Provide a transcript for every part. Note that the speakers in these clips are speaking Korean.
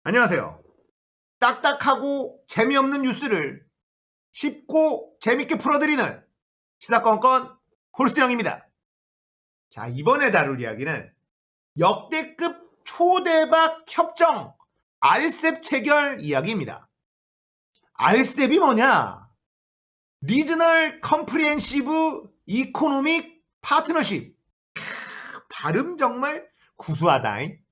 안녕하세요. 딱딱하고 재미없는 뉴스를 쉽고 재밌게 풀어드리는 시사건건 홀수영입니다. 자, 이번에 다룰 이야기는 역대급 초대박 협정 RCEP 체결 이야기입니다. RCEP이 뭐냐? 리저널 컴프리헨시브 이코노믹 파트너십. 발음 정말 구수하다잉.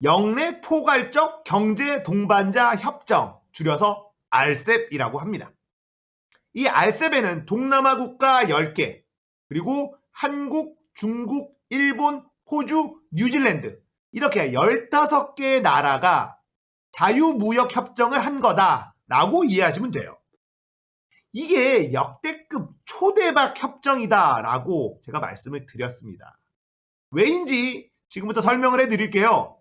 영내 포괄적 경제 동반자 협정, 줄여서 RCEP이라고 합니다. 이 RCEP에는 동남아 국가 10개, 그리고 한국, 중국, 일본, 호주, 뉴질랜드 이렇게 15개의 나라가 자유무역 협정을 한 거다라고 이해하시면 돼요. 이게 역대급 초대박 협정이다라고 제가 말씀을 드렸습니다. 왜인지 지금부터 설명을 해드릴게요.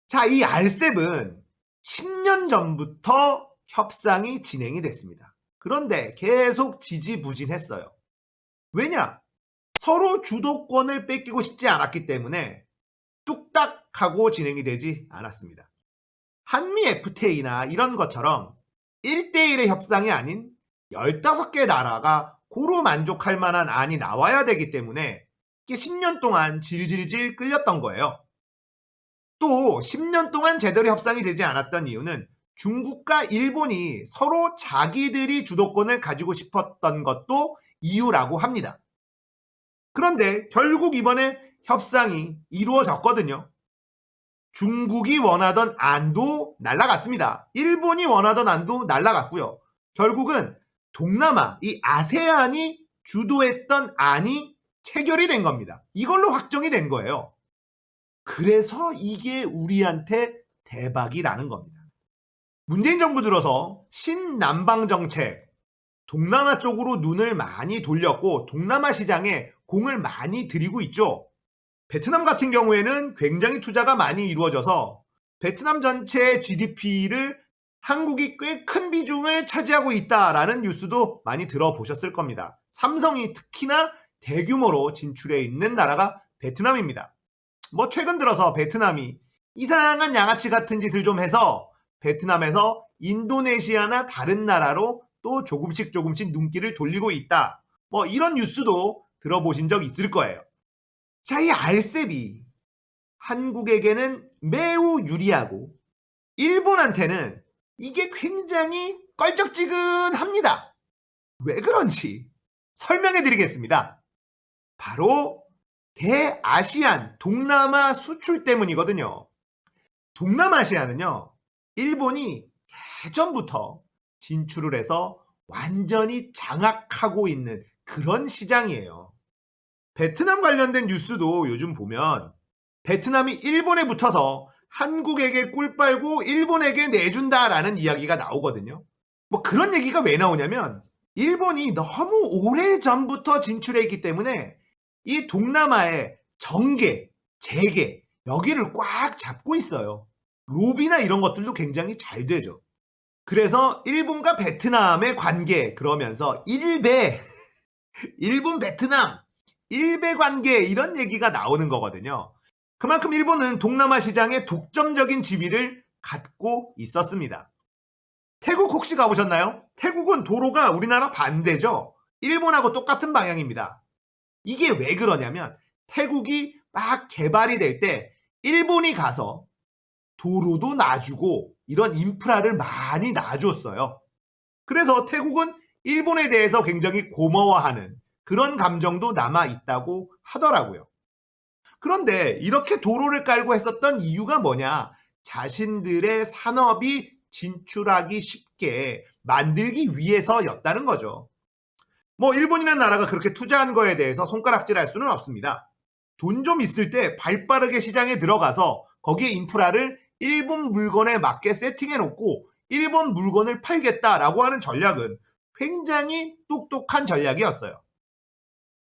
자, 이 RCEP은 10년 전부터 협상이 진행이 됐습니다. 그런데 계속 지지부진했어요. 왜냐? 서로 주도권을 뺏기고 싶지 않았기 때문에 뚝딱 하고 진행이 되지 않았습니다. 한미 FTA나 이런 것처럼 1대1의 협상이 아닌 15개 나라가 고루 만족할 만한 안이 나와야 되기 때문에 이게 10년 동안 질질질 끌렸던 거예요. 또 10년 동안 제대로 협상이 되지 않았던 이유는 중국과 일본이 서로 자기들이 주도권을 가지고 싶었던 것도 이유라고 합니다. 그런데 결국 이번에 협상이 이루어졌거든요. 중국이 원하던 안도 날아갔습니다. 일본이 원하던 안도 날아갔고요. 결국은 동남아, 이 아세안이 주도했던 안이 체결이 된 겁니다. 이걸로 확정이 된 거예요. 그래서 이게 우리한테 대박이라는 겁니다. 문재인 정부 들어서 신남방 정책, 동남아 쪽으로 눈을 많이 돌렸고 동남아 시장에 공을 많이 들이고 있죠. 베트남 같은 경우에는 굉장히 투자가 많이 이루어져서 베트남 전체 GDP를 한국이 꽤 큰 비중을 차지하고 있다라는 뉴스도 많이 들어보셨을 겁니다. 삼성이 특히나 대규모로 진출해 있는 나라가 베트남입니다. 최근 들어서 베트남이 이상한 양아치 같은 짓을 좀 해서 베트남에서 인도네시아나 다른 나라로 또 조금씩 눈길을 돌리고 있다. 이런 뉴스도 들어보신 적 있을 거예요. 자, 이 RCEP이 한국에게는 매우 유리하고 일본한테는 이게 굉장히 껄쩍지근합니다. 왜 그런지 설명해 드리겠습니다. 바로 대아시안 동남아 수출 때문이거든요. 동남아시아는요, 일본이 예전부터 진출을 해서 완전히 장악하고 있는 그런 시장이에요. 베트남 관련된 뉴스도 요즘 보면 베트남이 일본에 붙어서 한국에게 꿀 빨고 일본에게 내준다라는 이야기가 나오거든요. 그런 얘기가 왜 나오냐면 일본이 너무 오래전부터 진출해 있기 때문에 이 동남아의 정계, 재계 여기를 꽉 잡고 있어요. 로비나 이런 것들도 굉장히 잘 되죠. 그래서 일본과 베트남의 관계 그러면서 일배, 일본 베트남, 일배 관계 이런 얘기가 나오는 거거든요. 그만큼 일본은 동남아 시장에 독점적인 지위를 갖고 있었습니다. 태국 혹시 가보셨나요? 태국은 도로가 우리나라 반대죠. 일본하고 똑같은 방향입니다. 이게 왜 그러냐면 태국이 막 개발이 될 때 일본이 가서 도로도 놔주고 이런 인프라를 많이 놔줬어요. 그래서 태국은 일본에 대해서 굉장히 고마워하는 그런 감정도 남아있다고 하더라고요. 그런데 이렇게 도로를 깔고 했었던 이유가 뭐냐? 자신들의 산업이 진출하기 쉽게 만들기 위해서였다는 거죠. 일본이라는 나라가 그렇게 투자한 거에 대해서 손가락질할 수는 없습니다. 돈 좀 있을 때 발빠르게 시장에 들어가서 거기에 인프라를 일본 물건에 맞게 세팅해 놓고 일본 물건을 팔겠다라고 하는 전략은 굉장히 똑똑한 전략이었어요.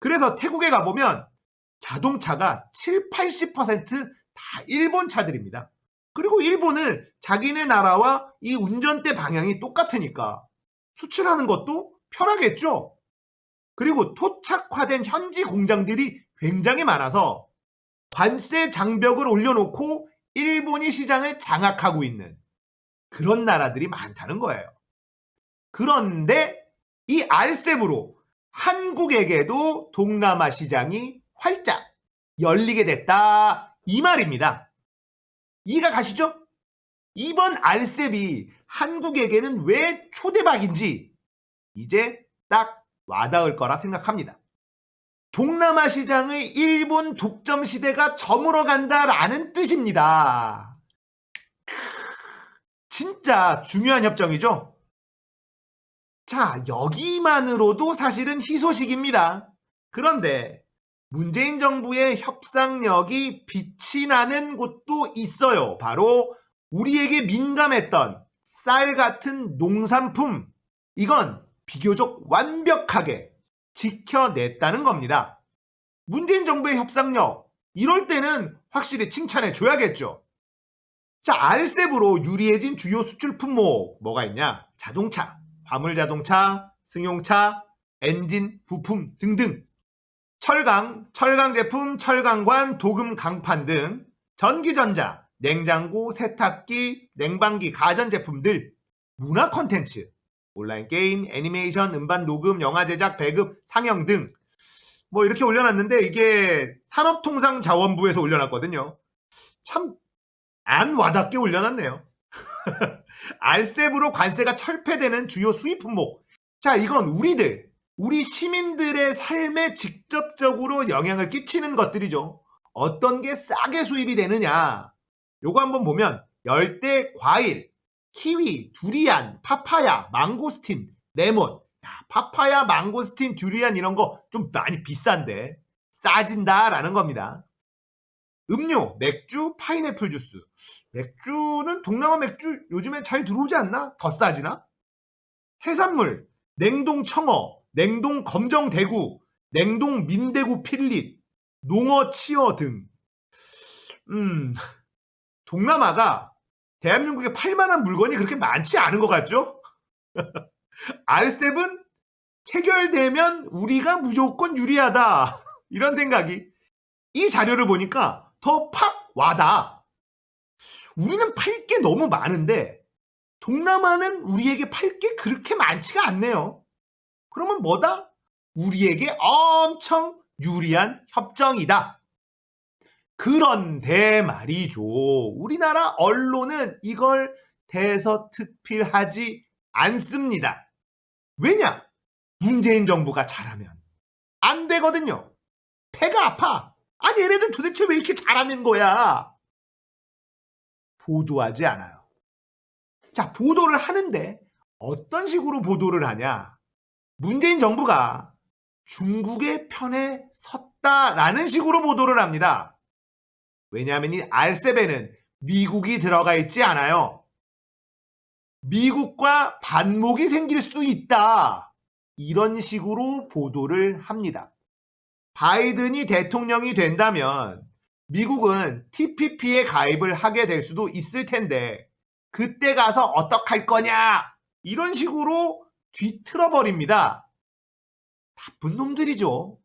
그래서 태국에 가보면 자동차가 70~80%다 일본 차들입니다. 그리고 일본은 자기네 나라와 이 운전대 방향이 똑같으니까 수출하는 것도 편하겠죠. 그리고 토착화된 현지 공장들이 굉장히 많아서 관세 장벽을 올려놓고 일본이 시장을 장악하고 있는 그런 나라들이 많다는 거예요. 그런데 이 RCEP으로 한국에게도 동남아 시장이 활짝 열리게 됐다 이 말입니다. 이해가 가시죠? 이번 RCEP이 한국에게는 왜 초대박인지 이제 딱 와닿을 거라 생각합니다. 동남아 시장의 일본 독점 시대가 저물어 간다라는 뜻입니다. 진짜 중요한 협정이죠? 자, 여기만으로도 사실은 희소식입니다. 그런데 문재인 정부의 협상력이 빛이 나는 곳도 있어요. 바로 우리에게 민감했던 쌀 같은 농산품, 이건 비교적 완벽하게 지켜냈다는 겁니다. 문재인 정부의 협상력, 이럴 때는 확실히 칭찬해 줘야겠죠. 자, RCEP으로 유리해진 주요 수출 품목 뭐가 있냐? 자동차, 화물자동차, 승용차, 엔진, 부품 등등. 철강 제품, 철강관, 도금 강판 등 전기전자, 냉장고, 세탁기, 냉방기, 가전제품들, 문화 콘텐츠, 온라인 게임, 애니메이션, 음반 녹음, 영화 제작, 배급, 상영 등 뭐 이렇게 올려놨는데 이게 산업통상자원부에서 올려놨거든요. 참 안 와닿게 올려놨네요. RCEP으로 관세가 철폐되는 주요 수입 품목. 자, 이건 우리 시민들의 삶에 직접적으로 영향을 끼치는 것들이죠. 어떤 게 싸게 수입이 되느냐. 요거 한번 보면 열대 과일, 키위, 두리안, 파파야, 망고스틴, 레몬. 야, 파파야, 망고스틴, 두리안 이런 거 좀 많이 비싼데 싸진다라는 겁니다. 음료, 맥주, 파인애플 주스. 맥주는 동남아 맥주 요즘엔 잘 들어오지 않나? 더 싸지나? 해산물, 냉동 청어, 냉동 검정 대구, 냉동 민대구 필릿, 농어 치어 등. 동남아가 대한민국에 팔만한 물건이 그렇게 많지 않은 것 같죠? RCEP은 체결되면 우리가 무조건 유리하다. 이런 생각이 이 자료를 보니까 더 팍 와닿아. 우리는 팔 게 너무 많은데 동남아는 우리에게 팔 게 그렇게 많지가 않네요. 그러면 뭐다? 우리에게 엄청 유리한 협정이다. 그런데 말이죠. 우리나라 언론은 이걸 대서특필하지 않습니다. 왜냐? 문재인 정부가 잘하면 안 되거든요. 배가 아파. 아니 얘네들 도대체 왜 이렇게 잘하는 거야? 보도하지 않아요. 자, 보도를 하는데 어떤 식으로 보도를 하냐? 문재인 정부가 중국의 편에 섰다라는 식으로 보도를 합니다. 왜냐하면 이 RCEP에는 미국이 들어가 있지 않아요. 미국과 반목이 생길 수 있다. 이런 식으로 보도를 합니다. 바이든이 대통령이 된다면 미국은 TPP에 가입을 하게 될 수도 있을 텐데 그때 가서 어떡할 거냐? 이런 식으로 뒤틀어 버립니다. 나쁜 놈들이죠.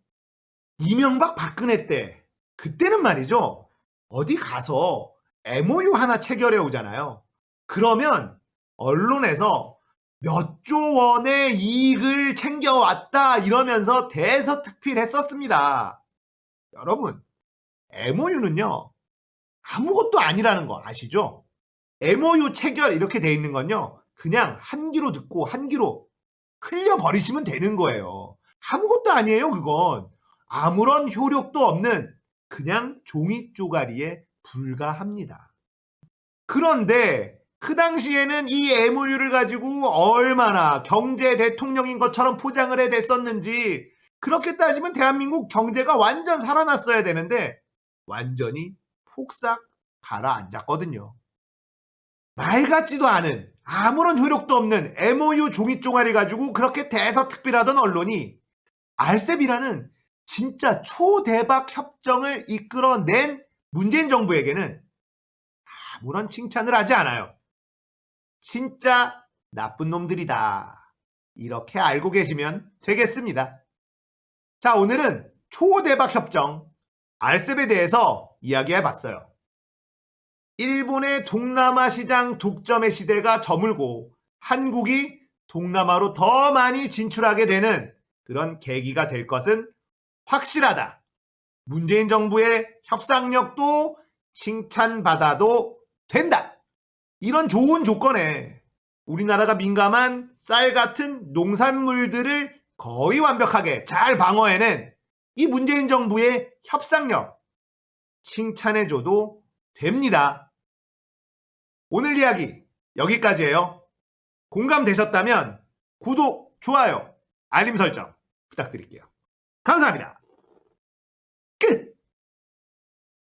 이명박 박근혜 때 그때는 말이죠. 어디 가서 MOU 하나 체결해 오잖아요. 그러면 언론에서 몇 조 원의 이익을 챙겨왔다 이러면서 대서특필했었습니다. 여러분, MOU는요. 아무것도 아니라는 거 아시죠? MOU 체결 이렇게 돼 있는 건요. 그냥 한 귀로 듣고 한 귀로 흘려버리시면 되는 거예요. 아무것도 아니에요, 그건. 아무런 효력도 없는 그냥 종이 쪼가리에 불과합니다. 그런데 그 당시에는 이 MOU를 가지고 얼마나 경제 대통령인 것처럼 포장을 해댔었는지 그렇게 따지면 대한민국 경제가 완전 살아났어야 되는데 완전히 폭삭 가라앉았거든요. 말 같지도 않은 아무런 효력도 없는 MOU 종이 쪼가리 가지고 그렇게 대서특필하던 언론이 RCEP이라는 진짜 초대박 협정을 이끌어낸 문재인 정부에게는 아무런 칭찬을 하지 않아요. 진짜 나쁜 놈들이다. 이렇게 알고 계시면 되겠습니다. 자, 오늘은 초대박 협정 RCEP에 대해서 이야기해 봤어요. 일본의 동남아 시장 독점의 시대가 저물고 한국이 동남아로 더 많이 진출하게 되는 그런 계기가 될 것은 확실하다. 문재인 정부의 협상력도 칭찬받아도 된다. 이런 좋은 조건에 우리나라가 민감한 쌀 같은 농산물들을 거의 완벽하게 잘 방어해낸 이 문재인 정부의 협상력 칭찬해줘도 됩니다. 오늘 이야기 여기까지예요. 공감되셨다면 구독, 좋아요, 알림 설정 부탁드릴게요. 감사합니다. 끝!